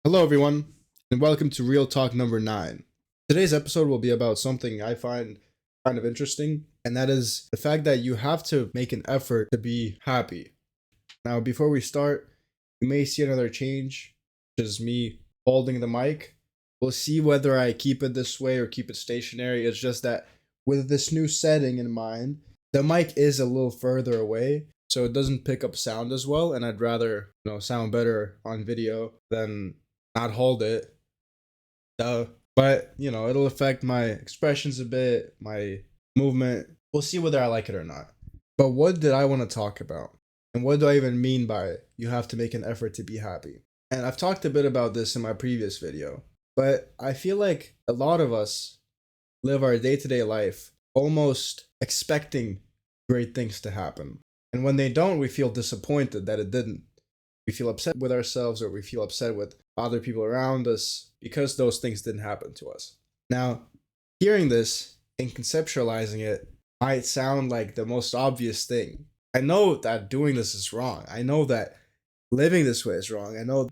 Hello, everyone, and welcome to Real Talk number 9. Today's episode will be about something I find kind of interesting, and that is the fact that you have to make an effort to be happy. Now, before we start, you may see another change, which is me holding the mic. We'll see whether I keep it this way or keep it stationary. It's just that with this new setting in mind, the mic is a little further away, so it doesn't pick up sound as well, and I'd rather, sound better on video than not hold it. But it'll affect my expressions a bit, my movement. We'll see whether I like it or not. But what did I want to talk about? And what do I even mean by you have to make an effort to be happy? And I've talked a bit about this in my previous video, but I feel like a lot of us live our day to day life almost expecting great things to happen. And when they don't, we feel disappointed that it didn't. We feel upset with ourselves or we feel upset with other people around us because those things didn't happen to us. Now, hearing this and conceptualizing it might sound like the most obvious thing. I know that doing this is wrong. I know that living this way is wrong. I know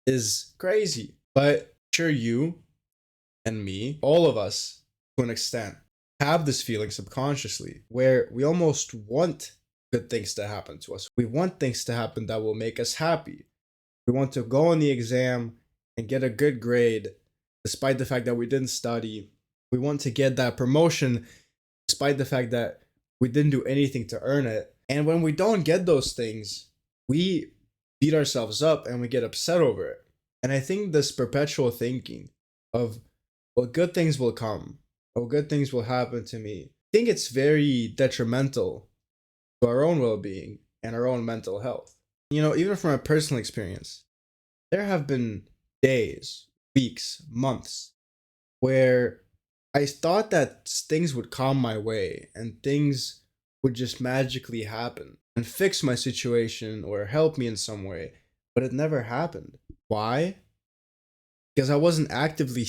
is crazy. But sure, you and me, all of us to an extent, have this feeling subconsciously where we almost want good things to happen to us. We want things to happen that will make us happy. We want to go on the exam and get a good grade despite the fact that we didn't study. We want to get that promotion despite the fact that we didn't do anything to earn it. And when we don't get those things, we beat ourselves up and we get upset over it. And I think this perpetual thinking of, well, good things will come, or good things will happen to me, I think it's very detrimental to our own well being and our own mental health. Even from a personal experience, there have been days, weeks, months where I thought that things would come my way and things would just magically happen and fix my situation or help me in some way, but it never happened. Why? Because I wasn't actively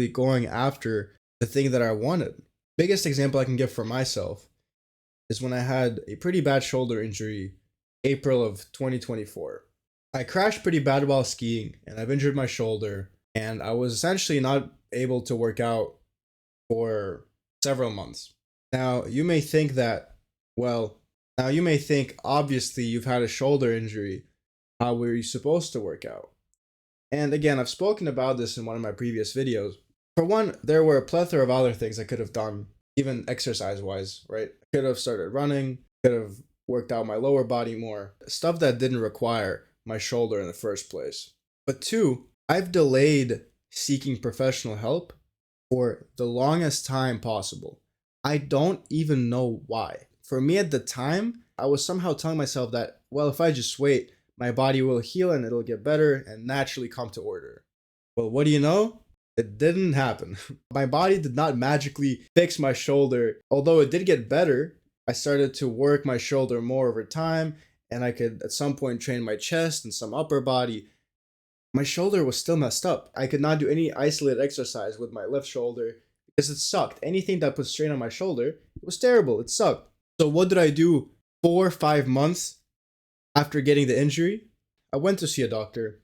going after the thing that I wanted. Biggest example I can give for myself is when I had a pretty bad shoulder injury April of 2024. I crashed pretty bad while skiing and I've injured my shoulder, and I was essentially not able to work out for several months. Now, you may think obviously you've had a shoulder injury. How were you supposed to work out? And again, I've spoken about this in one of my previous videos. For one, there were a plethora of other things I could have done, even exercise wise, right? I could have started running, could have worked out my lower body more, stuff that didn't require my shoulder in the first place. But two, I've delayed seeking professional help for the longest time possible. I don't even know why. For me at the time, I was somehow telling myself that, well, if I just wait, my body will heal and it'll get better and naturally come to order. Well, what do you know? It didn't happen. My body did not magically fix my shoulder. Although it did get better, I started to work my shoulder more over time, and I could at some point train my chest and some upper body. My shoulder was still messed up. I could not do any isolated exercise with my left shoulder because it sucked. Anything that put strain on my shoulder, it was terrible. It sucked. So what did I do 4 or 5 months after getting the injury? I went to see a doctor.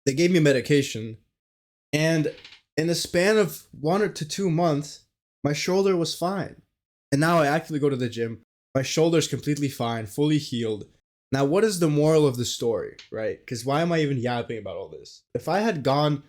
They gave me medication. And in the span of 1 to 2 months, my shoulder was fine. And now I actively go to the gym. My shoulder's completely fine, fully healed. Now, what is the moral of the story, right? Because why am I even yapping about all this? If I had gone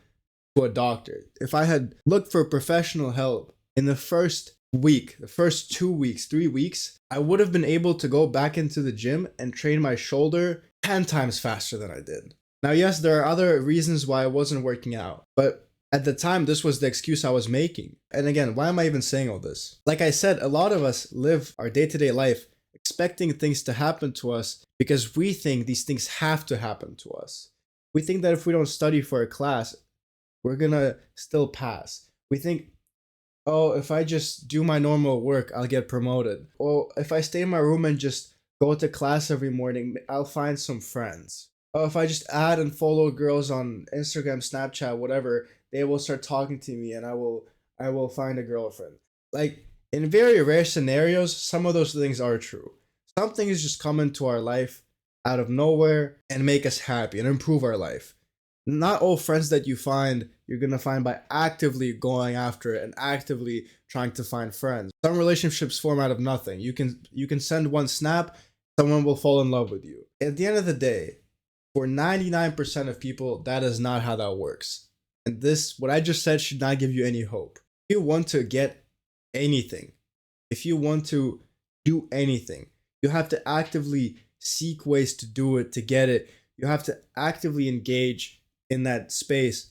to a doctor, if I had looked for professional help in the first week, the first 2 weeks, 3 weeks, I would have been able to go back into the gym and train my shoulder 10 times faster than I did. Now, yes, there are other reasons why I wasn't working out, but at the time, this was the excuse I was making. And again, why am I even saying all this? Like I said, a lot of us live our day-to-day life expecting things to happen to us because we think these things have to happen to us. We think that if we don't study for a class, we're gonna still pass. We think, oh, if I just do my normal work, I'll get promoted. Or if I stay in my room and just go to class every morning, I'll find some friends. Or if I just add and follow girls on Instagram, Snapchat, whatever, they will start talking to me and I will find a girlfriend. Like, in very rare scenarios, some of those things are true. Some things just come into our life out of nowhere and make us happy and improve our life. Not all friends that you find, you're gonna find by actively going after it and actively trying to find friends. Some relationships form out of nothing. You can send one snap, someone will fall in love with you. At the end of the day, for 99% of people, that is not how that works. And this, what I just said, should not give you any hope. If you want to get anything, if you want to do anything, you have to actively seek ways to do it, to get it. You have to actively engage in that space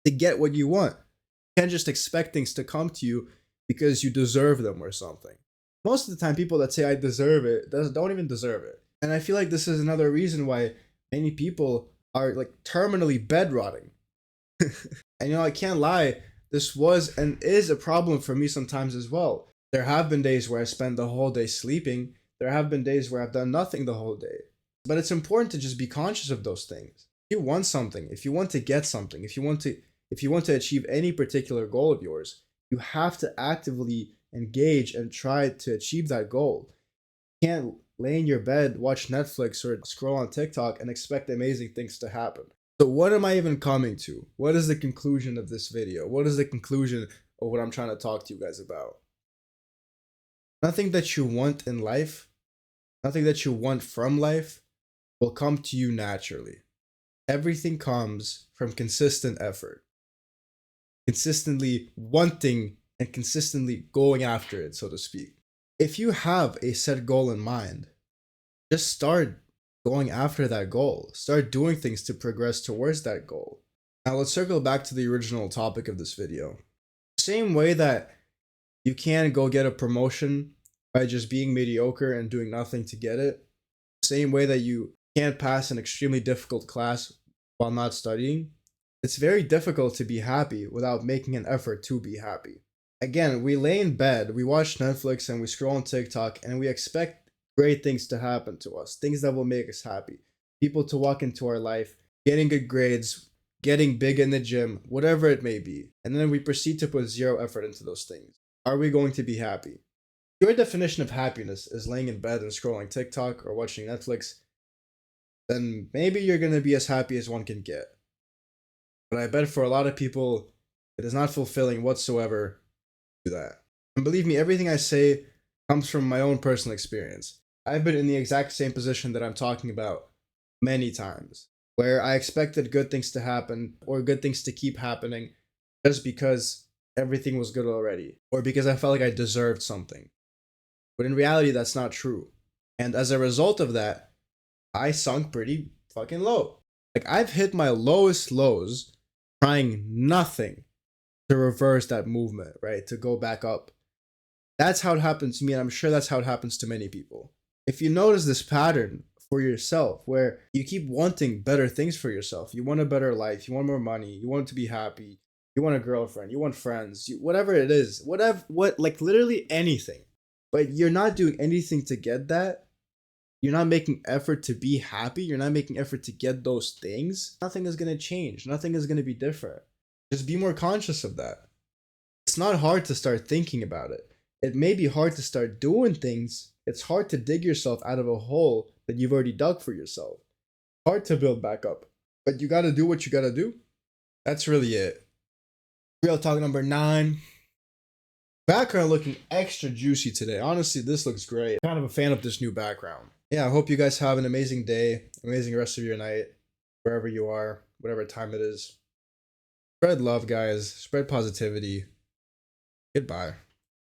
to get what you want. You can't just expect things to come to you because you deserve them or something. Most of the time, people that say I deserve it don't even deserve it. And I feel like this is another reason why many people are like terminally bedrotting. And I can't lie, this was and is a problem for me sometimes as well. There have been days where I spend the whole day sleeping. There have been days where I've done nothing the whole day. But it's important to just be conscious of those things. If you want something, if you want to get something, if you want to achieve any particular goal of yours, you have to actively engage and try to achieve that goal. You can't lay in your bed, watch Netflix or scroll on TikTok and expect amazing things to happen. So what am I even coming to? What is the conclusion of this video? What is the conclusion of what I'm trying to talk to you guys about? Nothing that you want in life, nothing that you want from life will come to you naturally. Everything comes from consistent effort, consistently wanting and consistently going after it, so to speak. If you have a set goal in mind, just start going after that goal. Start doing things to progress towards that goal. Now let's circle back to the original topic of this video. Same way that you can't go get a promotion by just being mediocre and doing nothing to get it. Same way that you can't pass an extremely difficult class while not studying. It's very difficult to be happy without making an effort to be happy. Again, we lay in bed, we watch Netflix and we scroll on TikTok and we expect great things to happen to us, things that will make us happy. People to walk into our life, getting good grades, getting big in the gym, whatever it may be. And then we proceed to put zero effort into those things. Are we going to be happy? If your definition of happiness is laying in bed and scrolling TikTok or watching Netflix, then maybe you're going to be as happy as one can get. But I bet for a lot of people, it is not fulfilling whatsoever to do that. And believe me, everything I say comes from my own personal experience. I've been in the exact same position that I'm talking about many times, where I expected good things to happen or good things to keep happening just because everything was good already, or because I felt like I deserved something. But in reality, that's not true. And as a result of that, I sunk pretty fucking low. Like, I've hit my lowest lows trying nothing to reverse that movement, right? To go back up. That's how it happened to me, and I'm sure that's how it happens to many people. If you notice this pattern for yourself, where you keep wanting better things for yourself, you want a better life, you want more money, you want to be happy, you want a girlfriend, you want friends, whatever it is, like literally anything, but you're not doing anything to get that, you're not making effort to be happy, you're not making effort to get those things, nothing is going to change, nothing is going to be different. Just be more conscious of that. It's not hard to start thinking about it. It may be hard to start doing things. It's hard to dig yourself out of a hole that you've already dug for yourself. Hard to build back up. But you gotta do what you gotta do. That's really it. Real talk number 9. Background looking extra juicy today. Honestly, this looks great. Kind of a fan of this new background. Yeah, I hope you guys have an amazing day, amazing rest of your night, wherever you are, whatever time it is. Spread love, guys. Spread positivity. Goodbye.